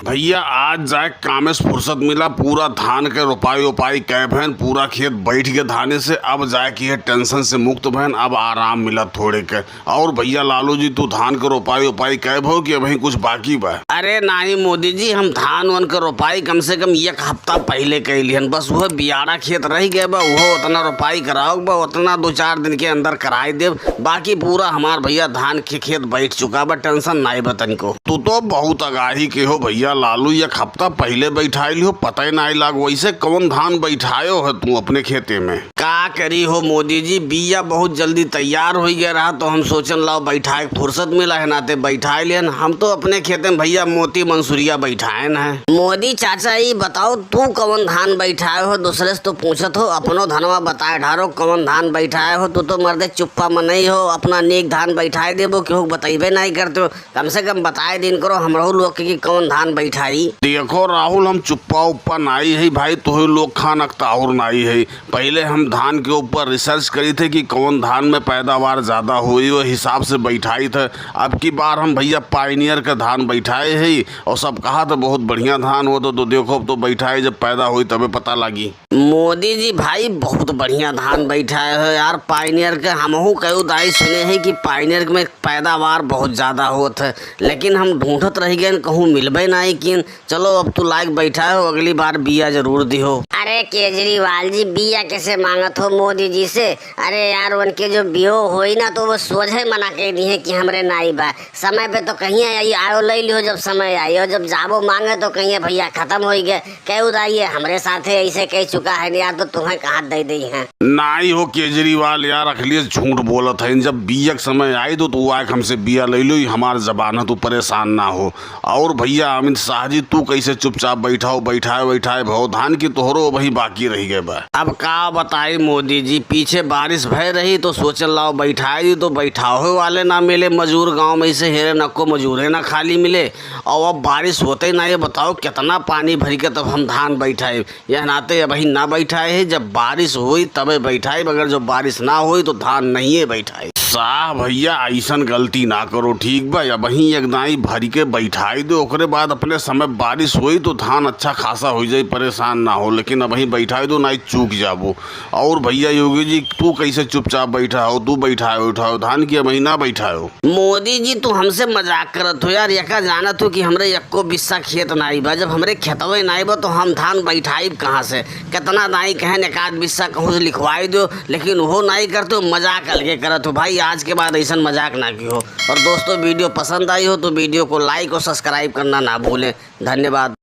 भैया आज जाए कामे से फुर्सत मिला, पूरा धान के रोपाई ओपाई कै भैन, पूरा खेत बैठ के धाने से अब जाए की है टेंशन से मुक्त भैन, अब आराम मिला थोड़े के। और भैया लालू जी तू धान के रोपाई ओपाई कै भो कि अभी कुछ बाकी बा? अरे नहीं मोदी जी, हम धान वन के रोपाई कम से कम एक हफ्ता पहले कैलियन, बस वह बियाड़ा खेत रह गया बा, वो उतना रोपाई कराओ बा, उतना 2-4 दिन के अंदर कराई दे, बाकी पूरा हमार भैया धान के खेत बैठ चुका बा, टेंशन नहीं बतन को। तू तो बहुत आगाही के हो भैया लालू, एक हफ्ता पहले बैठाई हो, पता ही नहीं लाग। वैसे कौन धान बैठायो है तू अपने खेते में? का करी हो मोदी जी, बिया बहुत जल्दी तैयार हो गया रहा तो हम सोचन लाओ बैठाए, फुर्सत मिला है नाते बैठाए लियन। हम तो अपने खेते में भैया मोती मंसूरिया बैठाए है। मोदी चाचा ये बताओ तू कौन धान बैठाए हो? दूसरे से तो पूछत हो, अपनो धनवा बताए ढारो कौन धान बैठाए हो। तू तो मर्दे चुप्पा में नहीं हो, अपना नेक धान बैठाए देबो, केहू बताइबे नहीं करते हो, कम से कम बताए दिन करो हमरो लोग की कौन धान बैठाई। देखो राहुल, हम चुप्पा उप्पा नाई है भाई, तो लोग खान और नाई है। पहले हम धान के ऊपर रिसर्च करी थे कि कौन धान में पैदावार ज़्यादा हुई, वो हिसाब से बैठाई थे। अब की बार हम भैया पायनियर का धान बैठाए है और सब कहा था बहुत बढ़िया धान हो, तो देखो अब तो बैठाए, जब पैदा हुई तबे पता लगी। मोदी जी भाई बहुत बढ़िया धान बैठाए हो यार, पायनियर के हमहू कई दाई सुने हैं कि पायनियर में पैदावार बहुत ज़्यादा होत है, लेकिन हम ढूंढत रह गए कहूँ मिलबे नहीं किन। चलो अब तू लायक बैठा हो, अगली बार बिया जरूर दिहो। अरे केजरीवाल जी बिया कैसे मांगत हो मोदी जी से? अरे यार उनके जो बियो होई ना तो वो सोझे मना के दी है कि हमरे नाई बा, समय पे तो कहीं आई आयो ले लियो जब समय आई, और जब जाबो मांगे तो कहीं भैया खत्म हो गए, कह उदाइए हमरे साथ ऐसे कह चुका है यार, तो तुम्हें कहाँ दे दी है। नहीं हो केजरीवाल यार, अखिलेश झूठ बोलत है, जब बिया के समय आई तो तू आके हमसे बिया ले लो, हमार जबान है, तू परेशान ना हो। और भैया अमित शाह जी तू कैसे चुपचाप बैठाओ, बैठाए भाव धान की तोहरो वही बाकी रह गए बा। अब का बताई मोदी जी, पीछे बारिश भय रही तो सोचल लाओ बैठाए दी, तो बैठाओ वाले ना मिले, मजूर गांव में से हेरे नको मजूरे ना खाली मिले, और अब बारिश होते ही ना, ये बताओ कितना पानी भर के तब हम धान बैठाए। यह नाते अभी ना बैठाए है, जब बारिश हुई तबे बैठाए, मगर जब बारिश ना हुई तो धान नहीं है बैठाए। साह भैया ऐसा गलती ना करो, ठीक बा? या वहीं एक दाई भरी के बैठाई दो, ओकरे बाद अपने समय बारिश हुई तो धान अच्छा खासा हो जाए, परेशान ना हो, लेकिन अब वहीं बैठाई दो नहीं चूक जाबो। और भैया योगी जी तू कैसे चुपचाप बैठा हो, तू बैठाओ धान की वहीं ना बैठाओ। मोदी जी तू हमसे मजाक करत हो यार, यका जानत हो कि हमरे यक्को बिस्सा खेत नाई बा, जब हमरे खेतवे नाई बा तो हम धान बैठाई कहाँ से? कितना नाई कहन एक आध बिस्सा कहूँ से लिखवाई दो, लेकिन वो नहीं करते हो, मजाक अलगे करत हो भाई। आज के बाद ऐसा मजाक ना की हो। और दोस्तों वीडियो पसंद आई हो तो वीडियो को लाइक और सब्सक्राइब करना ना भूलें। धन्यवाद।